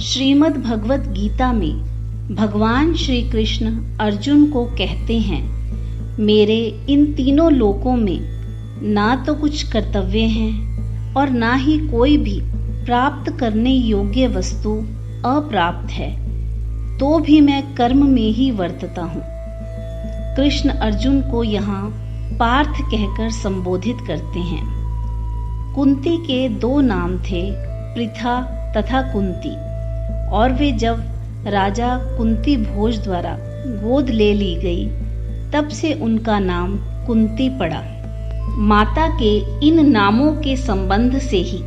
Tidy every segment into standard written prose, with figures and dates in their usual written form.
श्रीमद् भगवत गीता में भगवान श्री कृष्ण अर्जुन को कहते हैं, मेरे इन तीनों लोकों में ना तो कुछ कर्तव्य हैं और ना ही कोई भी प्राप्त करने योग्य वस्तु अप्राप्त है, तो भी मैं कर्म में ही वर्तता हूँ। कृष्ण अर्जुन को यहाँ पार्थ कहकर संबोधित करते हैं। कुंती के दो नाम थे, पृथा तथा कुंती, और वे जब राजा कुंती भोज द्वारा गोद ले ली गई तब से उनका नाम कुंती पड़ा। माता के इन नामों के संबंध से ही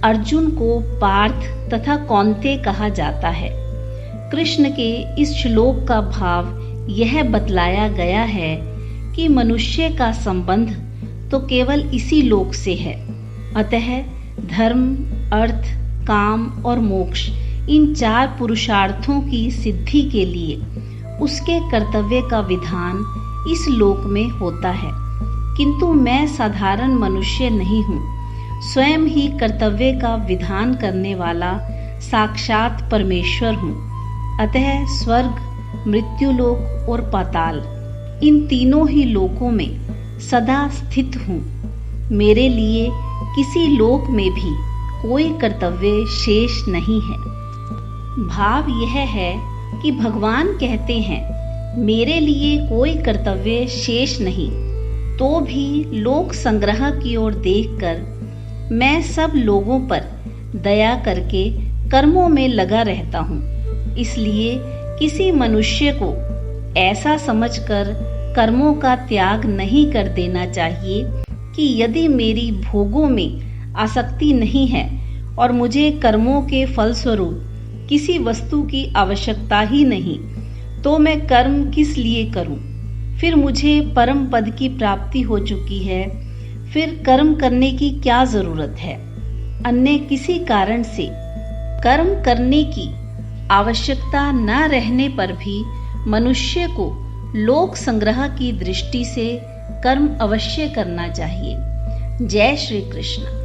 अर्जुन को पार्थ तथा कौन्तेय कहा जाता है। कृष्ण के इस श्लोक का भाव यह बतलाया गया है कि मनुष्य का संबंध तो केवल इसी लोक से है, अतः धर्म, अर्थ, काम और मोक्ष इन चार पुरुषार्थों की सिद्धि के लिए उसके कर्तव्य का विधान इस लोक में होता है। किंतु मैं साधारण मनुष्य नहीं हूँ, स्वयं ही कर्तव्य का विधान करने वाला साक्षात परमेश्वर हूँ। अतः स्वर्ग, मृत्युलोक और पाताल इन तीनों ही लोकों में सदा स्थित हूँ। मेरे लिए किसी लोक में भी कोई कर्तव्य शेष नहीं है। भाव यह है कि भगवान कहते हैं, मेरे लिए कोई कर्तव्य शेष नहीं, तो भी लोक संग्रह की ओर देखकर मैं सब लोगों पर दया करके कर्मों में लगा रहता हूँ। इसलिए किसी मनुष्य को ऐसा समझकर कर्मों का त्याग नहीं कर देना चाहिए कि यदि मेरी भोगों में आसक्ति नहीं है और मुझे कर्मों के फलस्वरूप किसी वस्तु की आवश्यकता ही नहीं, तो मैं कर्म किस लिए करूं? फिर मुझे परम पद की प्राप्ति हो चुकी है, फिर कर्म करने की क्या जरूरत है? अन्य किसी कारण से कर्म करने की आवश्यकता न रहने पर भी मनुष्य को लोक संग्रह की दृष्टि से कर्म अवश्य करना चाहिए। जय श्री कृष्ण।